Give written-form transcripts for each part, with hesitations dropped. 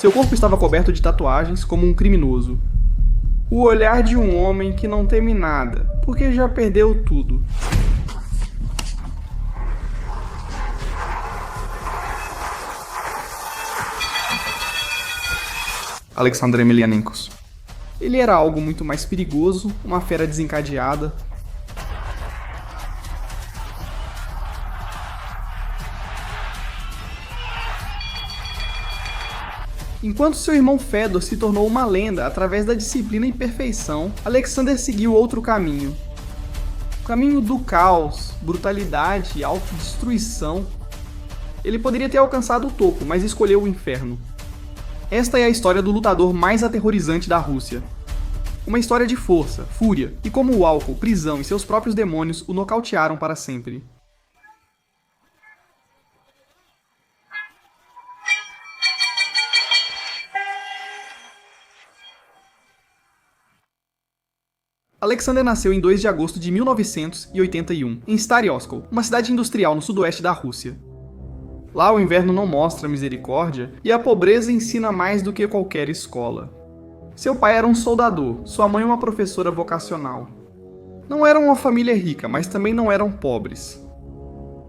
Seu corpo estava coberto de tatuagens como um criminoso. O olhar de um homem que não teme nada, porque já perdeu tudo. Alexander Emelianenko. Ele era algo muito mais perigoso, uma fera desencadeada. Enquanto seu irmão Fedor se tornou uma lenda através da disciplina e perfeição, Alexander seguiu outro caminho. O caminho do caos, brutalidade e autodestruição. Ele poderia ter alcançado o topo, mas escolheu o inferno. Esta é a história do lutador mais aterrorizante da Rússia. Uma história de força, fúria e como o álcool, prisão e seus próprios demônios o nocautearam para sempre. Alexander nasceu em 2 de agosto de 1981, em Stary Oskol, uma cidade industrial no sudoeste da Rússia. Lá o inverno não mostra misericórdia e a pobreza ensina mais do que qualquer escola. Seu pai era um soldador, sua mãe uma professora vocacional. Não eram uma família rica, mas também não eram pobres.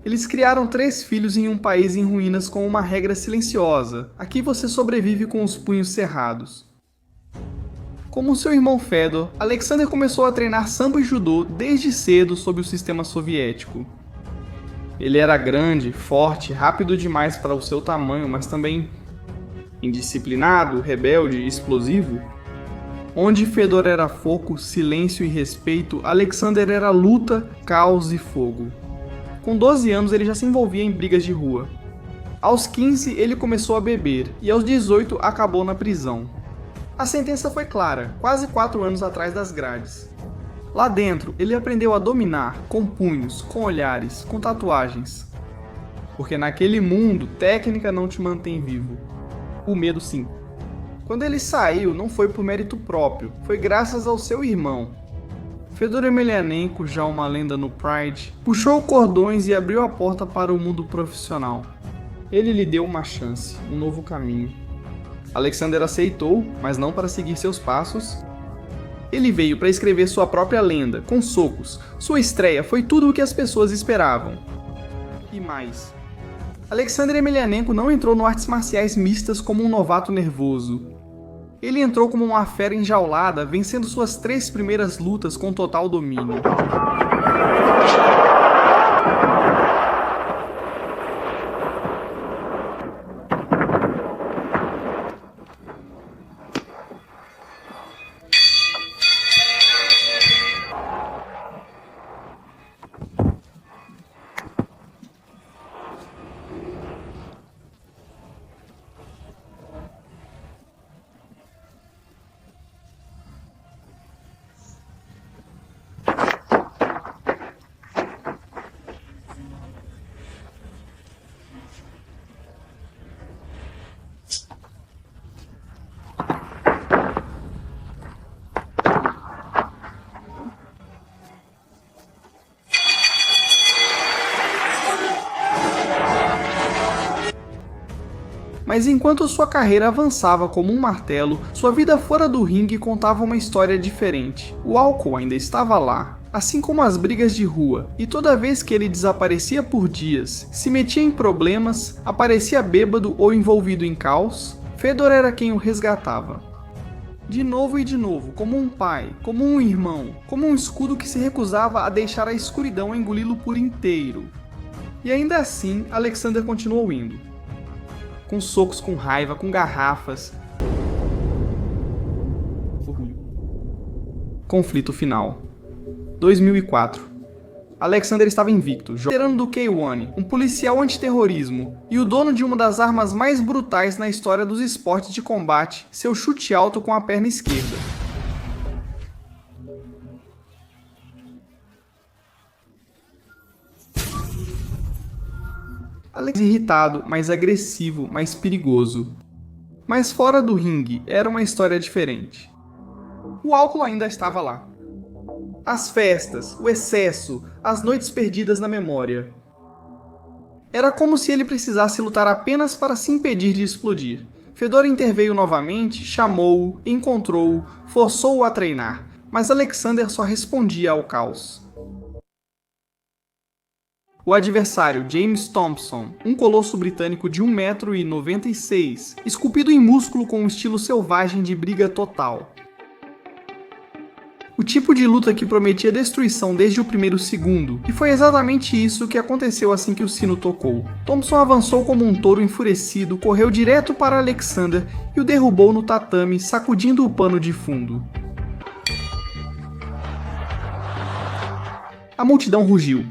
Eles criaram 3 filhos em um país em ruínas com uma regra silenciosa: aqui você sobrevive com os punhos cerrados. Como seu irmão Fedor, Alexander começou a treinar sambo e judô desde cedo sob o sistema soviético. Ele era grande, forte, rápido demais para o seu tamanho, mas também indisciplinado, rebelde e explosivo. Onde Fedor era foco, silêncio e respeito, Alexander era luta, caos e fogo. Com 12 anos ele já se envolvia em brigas de rua. Aos 15 ele começou a beber e aos 18 acabou na prisão. A sentença foi clara, quase 4 anos atrás das grades. Lá dentro, ele aprendeu a dominar, com punhos, com olhares, com tatuagens. Porque naquele mundo, técnica não te mantém vivo. O medo sim. Quando ele saiu, não foi por mérito próprio, foi graças ao seu irmão. Fedor Emelianenko, já uma lenda no Pride, puxou cordões e abriu a porta para o mundo profissional. Ele lhe deu uma chance, um novo caminho. Alexander aceitou, mas não para seguir seus passos. Ele veio para escrever sua própria lenda, com socos. Sua estreia foi tudo o que as pessoas esperavam. E mais. Alexander Emelianenko não entrou no artes marciais mistas como um novato nervoso. Ele entrou como uma fera enjaulada, vencendo suas 3 primeiras lutas com total domínio. Mas enquanto sua carreira avançava como um martelo, sua vida fora do ringue contava uma história diferente. O álcool ainda estava lá, assim como as brigas de rua, e toda vez que ele desaparecia por dias, se metia em problemas, aparecia bêbado ou envolvido em caos, Fedor era quem o resgatava. De novo e de novo, como um pai, como um irmão, como um escudo que se recusava a deixar a escuridão engoli-lo por inteiro. E ainda assim, Alexander continuou indo. Com socos, com raiva, com garrafas. Conflito final. 2004. Alexander estava invicto, veterano do K1, um policial antiterrorismo e o dono de uma das armas mais brutais na história dos esportes de combate, seu chute alto com a perna esquerda. Alex irritado, mais agressivo, mais perigoso. Mas fora do ringue, era uma história diferente. O álcool ainda estava lá. As festas, o excesso, as noites perdidas na memória. Era como se ele precisasse lutar apenas para se impedir de explodir. Fedor interveio novamente, chamou-o, encontrou-o, forçou-o a treinar, mas Alexander só respondia ao caos. O adversário, James Thompson, um colosso britânico de 1,96 m, esculpido em músculo com um estilo selvagem de briga total. O tipo de luta que prometia destruição desde o primeiro segundo, e foi exatamente isso que aconteceu assim que o sino tocou. Thompson avançou como um touro enfurecido, correu direto para Alexander e o derrubou no tatame, sacudindo o pano de fundo. A multidão rugiu.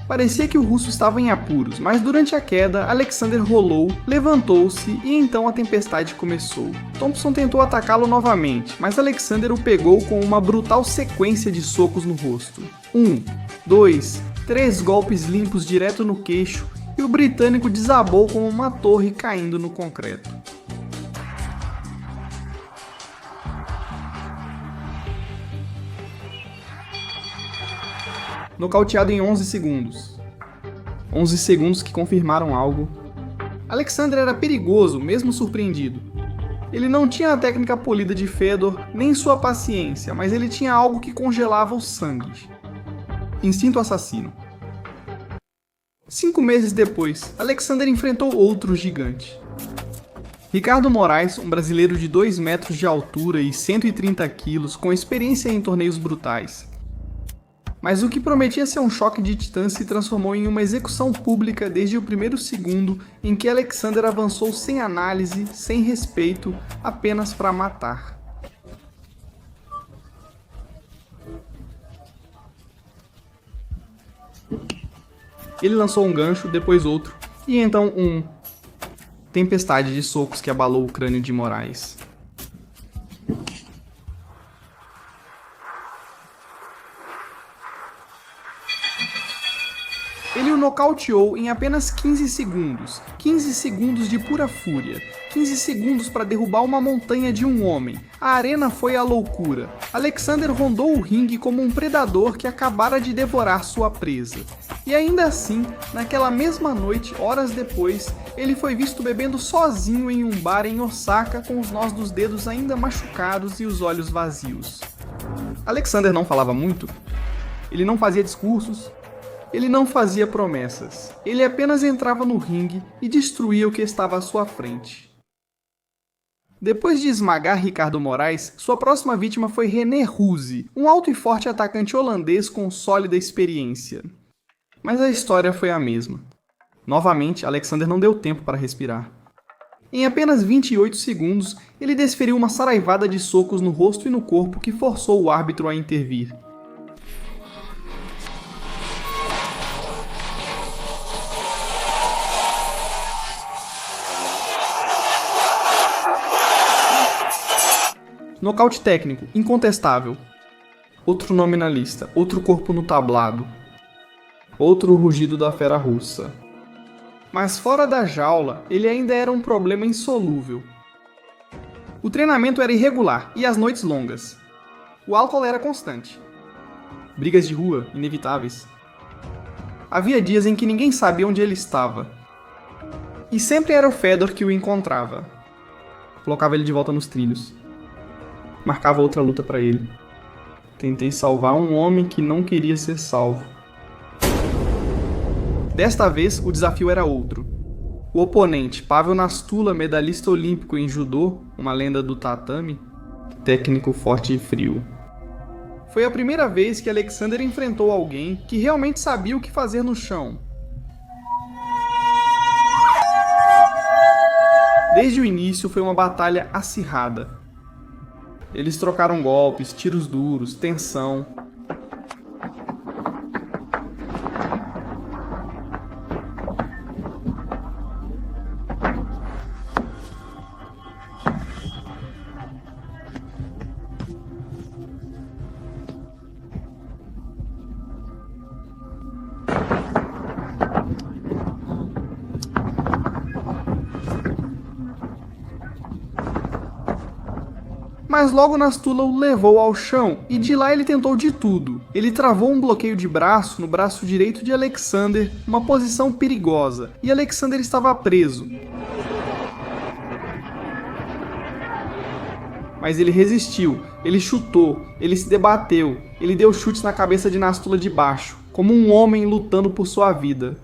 Parecia que o russo estava em apuros, mas durante a queda, Alexander rolou, levantou-se e então a tempestade começou. Thompson tentou atacá-lo novamente, mas Alexander o pegou com uma brutal sequência de socos no rosto. 1, 2, 3 golpes limpos direto no queixo e o britânico desabou como uma torre caindo no concreto. Nocauteado em 11 segundos. 11 segundos que confirmaram algo. Alexander era perigoso, mesmo surpreendido. Ele não tinha a técnica polida de Fedor, nem sua paciência, mas ele tinha algo que congelava o sangue. Instinto assassino. 5 meses depois, Alexander enfrentou outro gigante. Ricardo Moraes, um brasileiro de 2 metros de altura e 130 quilos, com experiência em torneios brutais. Mas o que prometia ser um choque de titãs se transformou em uma execução pública desde o primeiro segundo em que Alexander avançou sem análise, sem respeito, apenas para matar. Ele lançou um gancho, depois outro, e então tempestade de socos que abalou o crânio de Moraes. Ele o nocauteou em apenas 15 segundos. 15 segundos de pura fúria. 15 segundos para derrubar uma montanha de um homem. A arena foi a loucura. Alexander rondou o ringue como um predador que acabara de devorar sua presa. E ainda assim, naquela mesma noite, horas depois, ele foi visto bebendo sozinho em um bar em Osaka com os nós dos dedos ainda machucados e os olhos vazios. Alexander não falava muito. Ele não fazia discursos. Ele não fazia promessas, ele apenas entrava no ringue e destruía o que estava à sua frente. Depois de esmagar Ricardo Moraes, sua próxima vítima foi René Ruse, um alto e forte atacante holandês com sólida experiência. Mas a história foi a mesma. Novamente, Alexander não deu tempo para respirar. Em apenas 28 segundos, ele desferiu uma saraivada de socos no rosto e no corpo que forçou o árbitro a intervir. Nocaute técnico, incontestável. Outro nome na lista, outro corpo no tablado. Outro rugido da fera russa. Mas fora da jaula, ele ainda era um problema insolúvel. O treinamento era irregular e as noites longas. O álcool era constante. Brigas de rua, inevitáveis. Havia dias em que ninguém sabia onde ele estava. E sempre era o Fedor que o encontrava. Colocava ele de volta nos trilhos. Marcava outra luta para ele. Tentei salvar um homem que não queria ser salvo. Desta vez, o desafio era outro. O oponente, Pavel Nastula, medalhista olímpico em judô, uma lenda do tatame, técnico forte e frio. Foi a primeira vez que Alexander enfrentou alguém que realmente sabia o que fazer no chão. Desde o início foi uma batalha acirrada. Eles trocaram golpes, tiros duros, tensão. Mas logo Nastula o levou ao chão, e de lá ele tentou de tudo. Ele travou um bloqueio de braço no braço direito de Alexander, uma posição perigosa, e Alexander estava preso. Mas ele resistiu, ele chutou, ele se debateu, ele deu chutes na cabeça de Nastula de baixo, como um homem lutando por sua vida.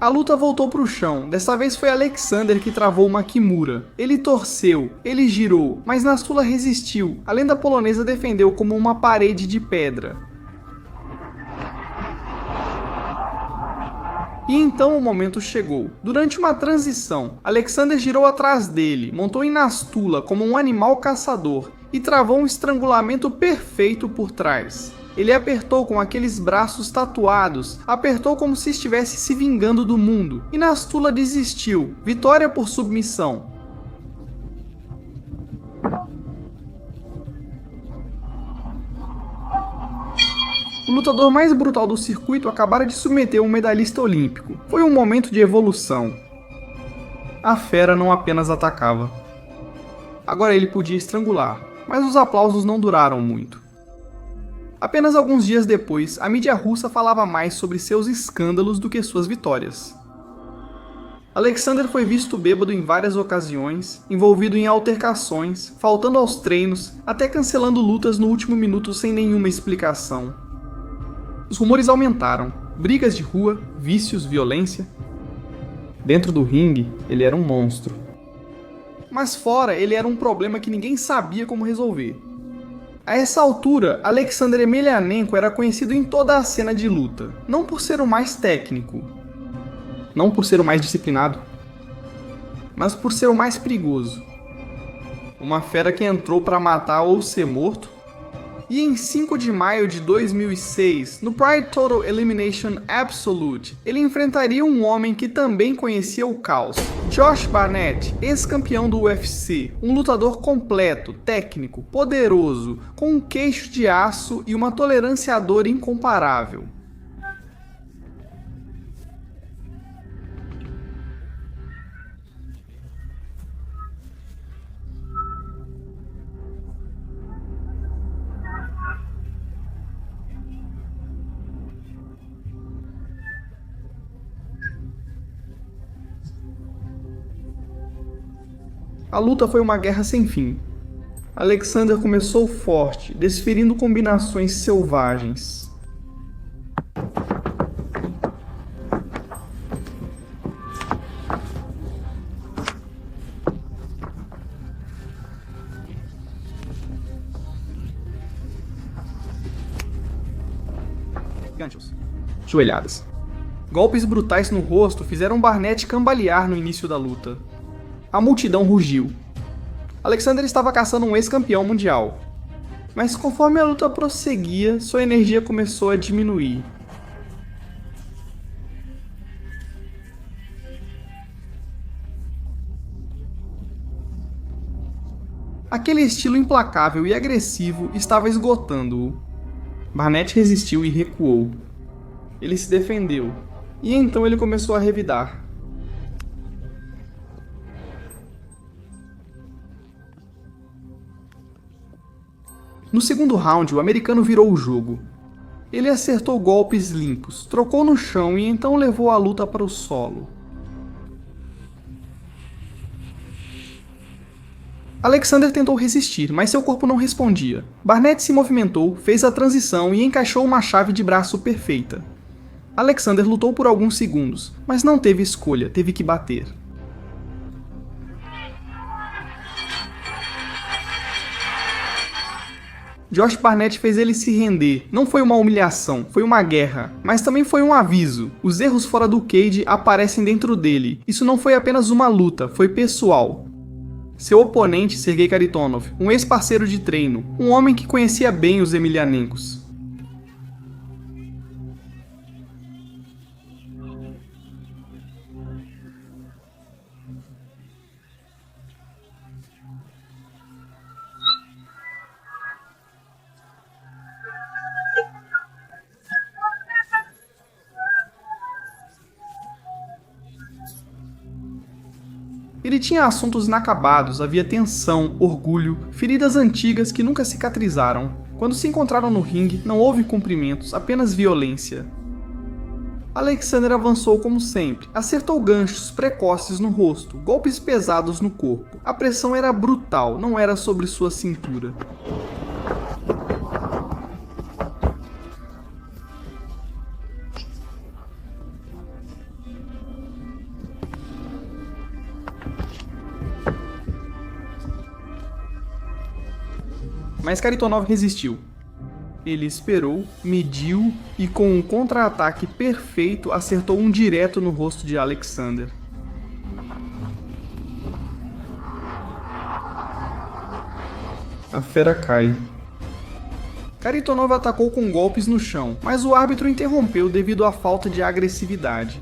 A luta voltou para o chão, dessa vez foi Alexander que travou uma Kimura. Ele torceu, ele girou, mas Nastula resistiu, a lenda polonesa defendeu como uma parede de pedra. E então o momento chegou. Durante uma transição, Alexander girou atrás dele, montou em Nastula como um animal caçador e travou um estrangulamento perfeito por trás. Ele apertou com aqueles braços tatuados, apertou como se estivesse se vingando do mundo, e Nastula desistiu, vitória por submissão. O lutador mais brutal do circuito acabara de submeter um medalhista olímpico. Foi um momento de evolução. A fera não apenas atacava. Agora ele podia estrangular, mas os aplausos não duraram muito. Apenas alguns dias depois, a mídia russa falava mais sobre seus escândalos do que suas vitórias. Alexander foi visto bêbado em várias ocasiões, envolvido em altercações, faltando aos treinos, até cancelando lutas no último minuto sem nenhuma explicação. Os rumores aumentaram, brigas de rua, vícios, violência. Dentro do ringue, ele era um monstro. Mas fora, ele era um problema que ninguém sabia como resolver. A essa altura, Alexander Emelianenko era conhecido em toda a cena de luta, não por ser o mais técnico, não por ser o mais disciplinado, mas por ser o mais perigoso. Uma fera que entrou para matar ou ser morto. E em 5 de maio de 2006, no Pride Total Elimination Absolute, ele enfrentaria um homem que também conhecia o caos, Josh Barnett, ex-campeão do UFC, um lutador completo, técnico, poderoso, com um queixo de aço e uma tolerância à dor incomparável. A luta foi uma guerra sem fim. Alexander começou forte, desferindo combinações selvagens. Ganchos. Joelhadas. Golpes brutais no rosto fizeram Barnett cambalear no início da luta. A multidão rugiu. Alexander estava caçando um ex-campeão mundial. Mas conforme a luta prosseguia, sua energia começou a diminuir. Aquele estilo implacável e agressivo estava esgotando-o. Barnett resistiu e recuou. Ele se defendeu, e então ele começou a revidar. No segundo round, o americano virou o jogo. Ele acertou golpes limpos, trocou no chão e então levou a luta para o solo. Alexander tentou resistir, mas seu corpo não respondia. Barnett se movimentou, fez a transição e encaixou uma chave de braço perfeita. Alexander lutou por alguns segundos, mas não teve escolha, teve que bater. Josh Barnett fez ele se render. Não foi uma humilhação, foi uma guerra. Mas também foi um aviso. Os erros fora do cage aparecem dentro dele. Isso não foi apenas uma luta, foi pessoal. Seu oponente, Sergei Kharitonov, um ex-parceiro de treino, um homem que conhecia bem os Emelianenkos. Ele tinha assuntos inacabados, havia tensão, orgulho, feridas antigas que nunca cicatrizaram. Quando se encontraram no ringue, não houve cumprimentos, apenas violência. Alexander avançou como sempre, acertou ganchos precoces no rosto, golpes pesados no corpo. A pressão era brutal, não era sobre sua cintura. Mas Kharitonov resistiu. Ele esperou, mediu e com um contra-ataque perfeito acertou um direto no rosto de Alexander. A fera cai. Kharitonov atacou com golpes no chão, mas o árbitro interrompeu devido à falta de agressividade.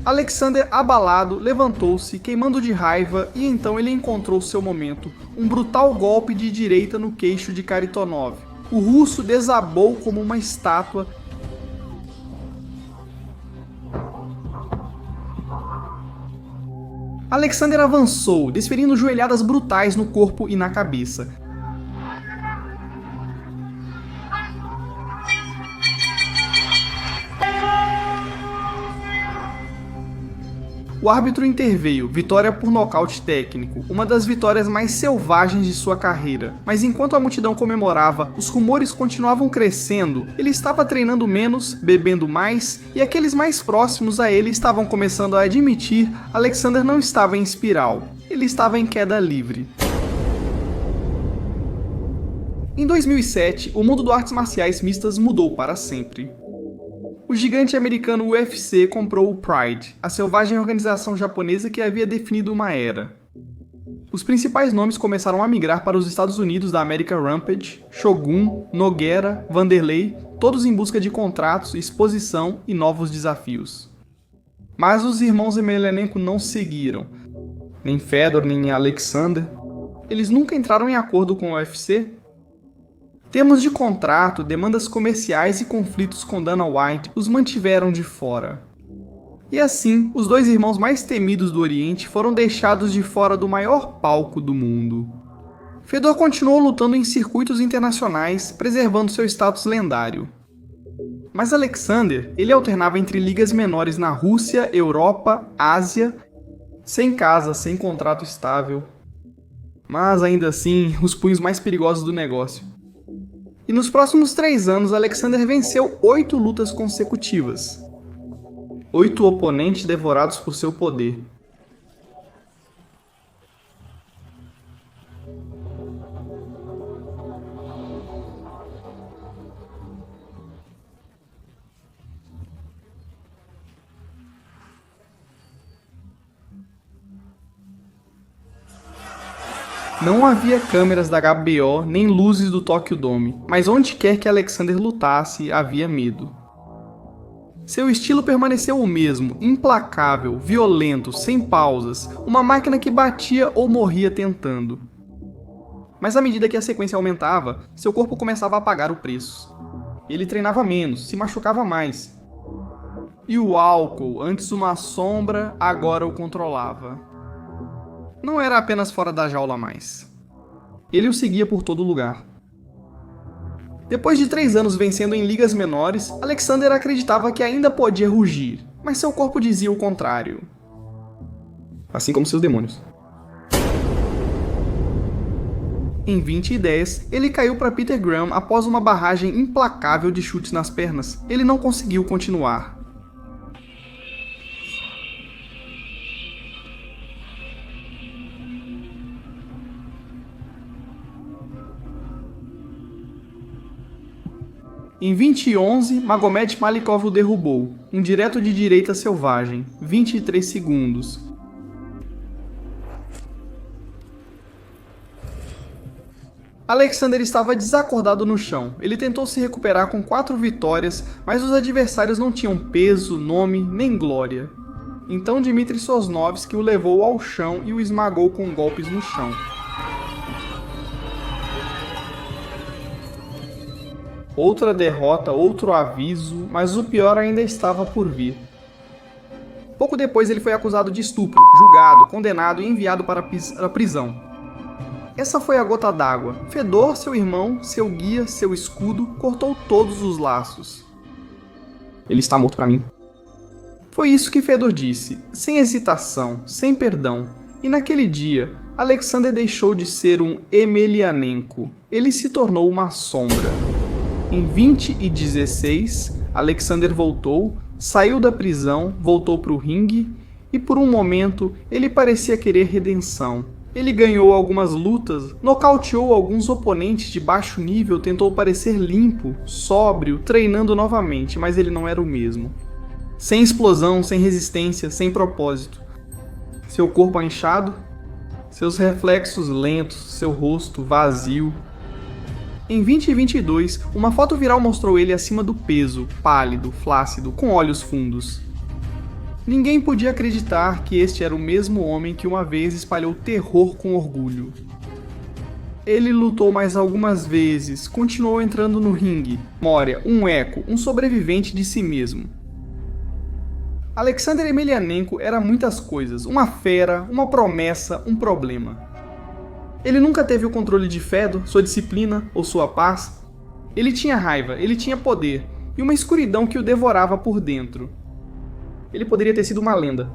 Alexander, abalado, levantou-se, queimando de raiva, e então ele encontrou seu momento, um brutal golpe de direita no queixo de Kharitonov. O russo desabou como uma estátua. Alexander avançou, desferindo joelhadas brutais no corpo e na cabeça. O árbitro interveio, vitória por nocaute técnico, uma das vitórias mais selvagens de sua carreira. Mas enquanto a multidão comemorava, os rumores continuavam crescendo. Ele estava treinando menos, bebendo mais, e aqueles mais próximos a ele estavam começando a admitir: Alexander não estava em espiral, ele estava em queda livre. Em 2007, o mundo das artes marciais mistas mudou para sempre. O gigante americano UFC comprou o Pride, a selvagem organização japonesa que havia definido uma era. Os principais nomes começaram a migrar para os Estados Unidos da América: Rampage, Shogun, Nogueira, Vanderlei, todos em busca de contratos, exposição e novos desafios. Mas os irmãos Emelianenko não seguiram, nem Fedor nem Alexander. Eles nunca entraram em acordo com o UFC. Termos de contrato, demandas comerciais e conflitos com Dana White os mantiveram de fora. E assim, os dois irmãos mais temidos do Oriente foram deixados de fora do maior palco do mundo. Fedor continuou lutando em circuitos internacionais, preservando seu status lendário. Mas Alexander, ele alternava entre ligas menores na Rússia, Europa, Ásia, sem casa, sem contrato estável. Mas ainda assim, os punhos mais perigosos do negócio. E nos próximos 3 anos, Alexander venceu 8 lutas consecutivas. 8 oponentes devorados por seu poder. Não havia câmeras da HBO nem luzes do Tokyo Dome, mas onde quer que Alexander lutasse, havia medo. Seu estilo permaneceu o mesmo, implacável, violento, sem pausas, uma máquina que batia ou morria tentando. Mas à medida que a sequência aumentava, seu corpo começava a pagar o preço. Ele treinava menos, se machucava mais. E o álcool, antes uma sombra, agora o controlava. Não era apenas fora da jaula mais. Ele o seguia por todo lugar. Depois de 3 anos vencendo em ligas menores, Alexander acreditava que ainda podia rugir, mas seu corpo dizia o contrário. Assim como seus demônios. Em 2010, ele caiu para Peter Graham após uma barragem implacável de chutes nas pernas. Ele não conseguiu continuar. Em 2011, Magomed Malikov o derrubou, um direto de direita selvagem, 23 segundos. Alexander estava desacordado no chão. Ele tentou se recuperar com 4 vitórias, mas os adversários não tinham peso, nome, nem glória. Então Dmitry Sosnovsky o levou ao chão e o esmagou com golpes no chão. Outra derrota, outro aviso, mas o pior ainda estava por vir. Pouco depois ele foi acusado de estupro, julgado, condenado e enviado para a prisão. Essa foi a gota d'água. Fedor, seu irmão, seu guia, seu escudo, cortou todos os laços. Ele está morto para mim. Foi isso que Fedor disse, sem hesitação, sem perdão. E naquele dia, Alexander deixou de ser um Emelianenko. Ele se tornou uma sombra. Em 2016, Alexander voltou, saiu da prisão, voltou para o ringue e por um momento ele parecia querer redenção. Ele ganhou algumas lutas, nocauteou alguns oponentes de baixo nível, tentou parecer limpo, sóbrio, treinando novamente, mas ele não era o mesmo. Sem explosão, sem resistência, sem propósito. Seu corpo inchado, seus reflexos lentos, seu rosto vazio. Em 2022, uma foto viral mostrou ele acima do peso, pálido, flácido, com olhos fundos. Ninguém podia acreditar que este era o mesmo homem que uma vez espalhou terror com orgulho. Ele lutou mais algumas vezes, continuou entrando no ringue. Moria, um eco, um sobrevivente de si mesmo. Alexander Emelianenko era muitas coisas, uma fera, uma promessa, um problema. Ele nunca teve o controle de Fedor, sua disciplina ou sua paz. Ele tinha raiva, ele tinha poder e uma escuridão que o devorava por dentro. Ele poderia ter sido uma lenda.